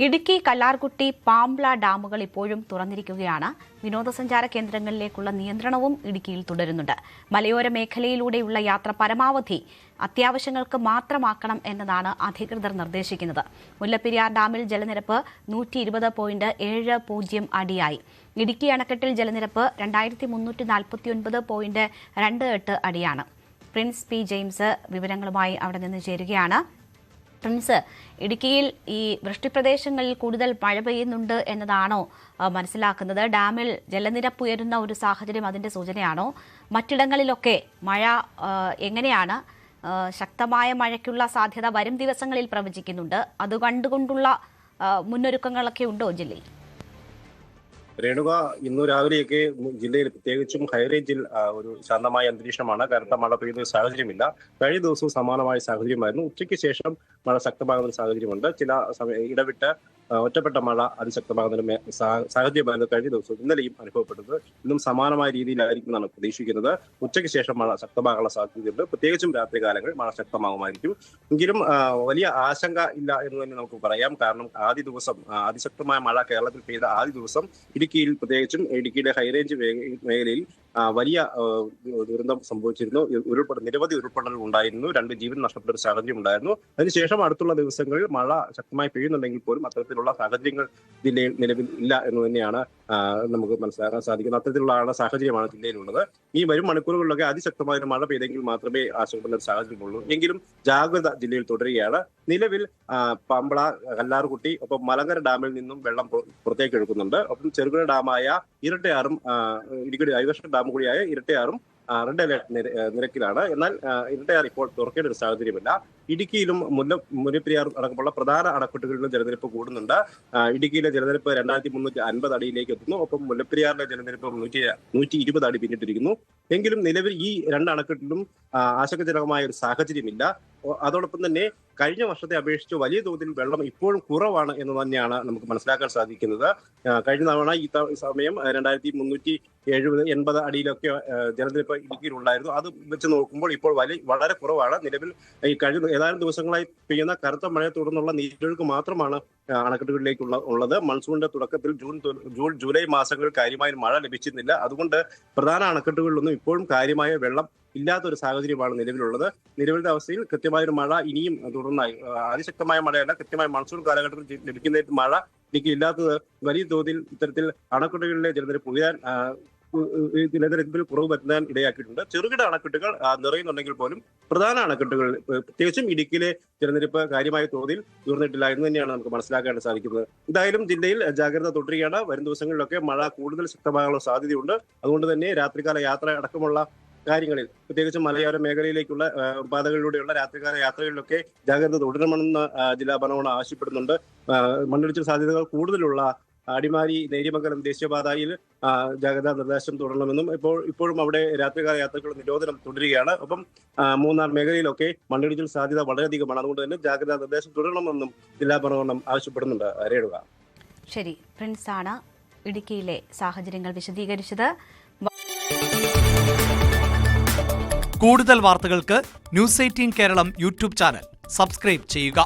ഇടുക്കി, കല്ലാർകുട്ടി, പാംബ്ല ഡാമുകൾ ഇപ്പോഴും തുറന്നിരിക്കുകയാണ്. വിനോദസഞ്ചാര കേന്ദ്രങ്ങളിലേക്കുള്ള നിയന്ത്രണവും ഇടുക്കിയിൽ തുടരുന്നുണ്ട്. മലയോര മേഖലയിലൂടെയുള്ള യാത്ര പരമാവധി അത്യാവശ്യങ്ങൾക്ക് മാത്രമാക്കണം എന്നതാണ് അധികൃതർ നിർദ്ദേശിക്കുന്നത്. മുല്ലപ്പെരിയാർ ഡാമിൽ ജലനിരപ്പ് 120.70 അടിയായി. ഇടുക്കി അണക്കെട്ടിൽ ജലനിരപ്പ് 2349.28 അടിയാണ്. പ്രിൻസ് പി ജെയിംസ് വിവരങ്ങളുമായി അവിടെ നിന്ന് ചേരുകയാണ്. പ്രിൻസ്, ഇടുക്കിയിൽ ഈ വൃഷ്ടിപ്രദേശങ്ങളിൽ കൂടുതൽ മഴ പെയ്യുന്നുണ്ട് എന്നതാണോ മനസ്സിലാക്കുന്നത്? ഡാമിൽ ജലനിരപ്പ് ഉയരുന്ന ഒരു സാഹചര്യം അതിന്റെ സൂചനയാണോ? മറ്റിടങ്ങളിലൊക്കെ മഴ എങ്ങനെയാണ്? ശക്തമായ മഴയ്ക്കുള്ള സാധ്യത വരും ദിവസങ്ങളിൽ പ്രവചിക്കുന്നുണ്ട്. അത് കണ്ടുകൊണ്ടുള്ള മുന്നൊരുക്കങ്ങളൊക്കെ ഉണ്ടോ ജില്ലയിൽ? രേണുക, ഇന്നു രാവിലെയൊക്കെ ജില്ലയിൽ പ്രത്യേകിച്ചും ഹൈറേഞ്ചിൽ ഒരു ശാന്തമായ അന്തരീക്ഷമാണ്. കനത്ത മഴ പെയ്യുന്ന സാഹചര്യമില്ല. കഴിഞ്ഞ ദിവസവും സമാനമായ സാഹചര്യമായിരുന്നു. ഉച്ചയ്ക്ക് ശേഷം മഴ ശക്തമാകുന്ന സാഹചര്യമുണ്ട്. ചില ഇടവിട്ട് ഒറ്റപ്പെട്ട മഴ അതിശക്തമാകുന്ന സാഹചര്യമായിരുന്നു കഴിഞ്ഞ ദിവസവും ഇന്നലെയും അനുഭവപ്പെട്ടത്. ഇന്നും സമാനമായ രീതിയിലായിരിക്കും എന്നാണ് പ്രതീക്ഷിക്കുന്നത്. ഉച്ചയ്ക്ക് ശേഷം മഴ ശക്തമാകാനുള്ള സാധ്യതയുണ്ട്. പ്രത്യേകിച്ചും രാത്രികാലങ്ങളിൽ മഴ ശക്തമാകുമായിരിക്കും. എങ്കിലും വലിയ ആശങ്ക ഇല്ല എന്ന് തന്നെ നമുക്ക് പറയാം. കാരണം ആദ്യ ദിവസം അതിശക്തമായ മഴ കേരളത്തിൽ പെയ്ത ആദ്യ ദിവസം ഇടുക്കിയിൽ, പ്രത്യേകിച്ചും ഇടുക്കിയിലെ ഹൈറേഞ്ച് മേഖലയിൽ വലിയ ദുരന്തം സംഭവിച്ചിരുന്നു. നിരവധി ഉരുൾപൊട്ടലുകൾ ഉണ്ടായിരുന്നു. 2 ജീവൻ നഷ്ടപ്പെട്ട ഒരു സാഹചര്യം ഉണ്ടായിരുന്നു. അതിനുശേഷം അടുത്തുള്ള ദിവസങ്ങളിൽ മഴ ശക്തമായി പെയ്യുന്നുണ്ടെങ്കിൽ പോലും അത്തരത്തിലുള്ള സാഹചര്യങ്ങൾ ജില്ലയിൽ നിലവിൽ ഇല്ല എന്ന് തന്നെയാണ് നമുക്ക് മനസ്സിലാക്കാൻ സാധിക്കുന്നത്. അത്തരത്തിലുള്ള സാഹചര്യമാണ് ജില്ലയിലുള്ളത്. ഈ വരും മണിക്കൂറുകളിലൊക്കെ അതിശക്തമായ ഒരു മഴ പെയ്തെങ്കിൽ മാത്രമേ ആശങ്കപ്പെടുന്ന ഒരു സാഹചര്യമുള്ളൂ. എങ്കിലും ജാഗ്രത ജില്ലയിൽ തുടരുകയാണ്. നിലവിൽ പാമ്പള, കല്ലാർകുട്ടി, ഒപ്പം മലങ്കര ഡാമിൽ നിന്നും വെള്ളം പുറത്തേക്ക് ഒഴുക്കുന്നുണ്ട്. ഒപ്പം ചെറുകിട ഡാമായ ഇരട്ടയാറും ഇടുക്കി കൈവശ ഡാം കൂടിയായ ഇരട്ടയാറും റെഡ് അലേർട്ട് നിരക്കിലാണ്. എന്നാൽ ഇരട്ടയാർ ഇപ്പോൾ തുറക്കേണ്ട ഒരു സാഹചര്യമില്ല. ഇടുക്കിയിലും മുല്ലപ്പെരിയാർ അടക്കമുള്ള പ്രധാന അണക്കെട്ടുകളിലും ജലനിരപ്പ് കൂടുന്നുണ്ട്. ഇടുക്കിയിലെ ജലനിരപ്പ് 2350 അടിയിലേക്ക് എത്തുന്നു. ഒപ്പം മുല്ലപ്പെരിയാറിലെ ജലനിരപ്പ് 120 അടി പിന്നിട്ടിരിക്കുന്നു. എങ്കിലും നിലവിൽ ഈ 2 അണക്കെട്ടിലും ആശങ്കജനകമായ ഒരു സാഹചര്യമില്ല. അതോടൊപ്പം തന്നെ കഴിഞ്ഞ വർഷത്തെ അപേക്ഷിച്ച് വലിയ തോതിൽ വെള്ളം ഇപ്പോഴും കുറവാണ് എന്ന് തന്നെയാണ് നമുക്ക് മനസ്സിലാക്കാൻ സാധിക്കുന്നത്. കഴിഞ്ഞ തവണ ഈ സമയം 2370-80 അടിയിലൊക്കെ ജലനിരപ്പ് ഇടുക്കിയിലുണ്ടായിരുന്നു. അത് വെച്ച് നോക്കുമ്പോൾ ഇപ്പോൾ വളരെ കുറവാണ്. നിലവിൽ ഈ കഴിഞ്ഞ ഏതാനും ദിവസങ്ങളായി പെയ്യുന്ന കനത്ത മഴയെ തുടർന്നുള്ള നീരൊഴുക്ക് മാത്രമാണ് അണക്കെട്ടുകളിലേക്കുള്ള ഉള്ളത്. മൺസൂണിന്റെ തുടക്കത്തിൽ ജൂലൈ മാസങ്ങളിൽ കാര്യമായ മഴ ലഭിച്ചിരുന്നില്ല. അതുകൊണ്ട് പ്രധാന അണക്കെട്ടുകളിലൊന്നും ഇപ്പോഴും കാര്യമായ വെള്ളം ഇല്ലാത്തൊരു സാഹചര്യമാണ് നിലവിലുള്ളത്. നിലവിലത്തെ അവസ്ഥയിൽ കൃത്യമായൊരു മഴ ഇനിയും തുടർന്നായി, അതിശക്തമായ മഴയല്ല, കൃത്യമായ മൺസൂൺ കാലഘട്ടത്തിൽ ലഭിക്കുന്ന മഴ എനിക്ക് ഇല്ലാത്തത് വലിയ തോതിൽ ഇത്തരത്തിൽ അണക്കെട്ടുകളിലെ ജലനിരപ്പ് ഉയരാൻ ജലനിരപ്പിൽ കുറവ് വരുത്താൻ ഇടയാക്കിയിട്ടുണ്ട്. ചെറുകിട അണക്കെട്ടുകൾ നിറയുന്നുണ്ടെങ്കിൽ പോലും പ്രധാന അണക്കെട്ടുകൾ, പ്രത്യേകിച്ചും ഇടുക്കിയിലെ ജലനിരപ്പ് കാര്യമായ തോതിൽ ഉയർന്നിട്ടില്ല എന്ന് തന്നെയാണ് നമുക്ക് മനസ്സിലാക്കാൻ സാധിക്കുന്നത്. എന്തായാലും ജില്ലയിൽ ജാഗ്രത തുടരുകയാണ്. വരും ദിവസങ്ങളിലൊക്കെ മഴ കൂടുതൽ ശക്തമാകാനുള്ള സാധ്യതയുണ്ട്. അതുകൊണ്ട് തന്നെ രാത്രികാല യാത്ര അടക്കമുള്ള കാര്യങ്ങളിൽ, പ്രത്യേകിച്ചും മലയോര മേഖലയിലേക്കുള്ള പാതകളിലൂടെയുള്ള രാത്രികാല യാത്രകളിലൊക്കെ ജാഗ്രത തുടരണമെന്ന് ജില്ലാ ഭരണകൂടം ആവശ്യപ്പെടുന്നുണ്ട്. മണ്ണിടിച്ചിൽ സാധ്യതകൾ കൂടുതലുള്ള അടിമാലി, നേര്യമംഗലം ദേശീയപാതയിൽ ജാഗ്രതാ നിർദ്ദേശം തുടരണമെന്നും ഇപ്പോഴും അവിടെ രാത്രികാല യാത്രകളുടെ നിരോധനം തുടരുകയാണ്. ഒപ്പം മൂന്നാർ മേഖലയിലൊക്കെ മണ്ണിടിച്ചിൽ സാധ്യത വളരെയധികമാണ്. അതുകൊണ്ട് തന്നെ ജാഗ്രതാ നിർദ്ദേശം തുടരണമെന്നും ജില്ലാ ഭരണകൂടം ആവശ്യപ്പെടുന്നുണ്ട്. രേണുക, ശരി. പ്രിൻസ് ആണ് ഇടുക്കിയിലെ സാഹചര്യങ്ങൾ വിശദീകരിച്ചത്. കൂടുതൽ വാർത്തകൾക്ക് news 18 Keralam YouTube channel subscribe ചെയ്യുക.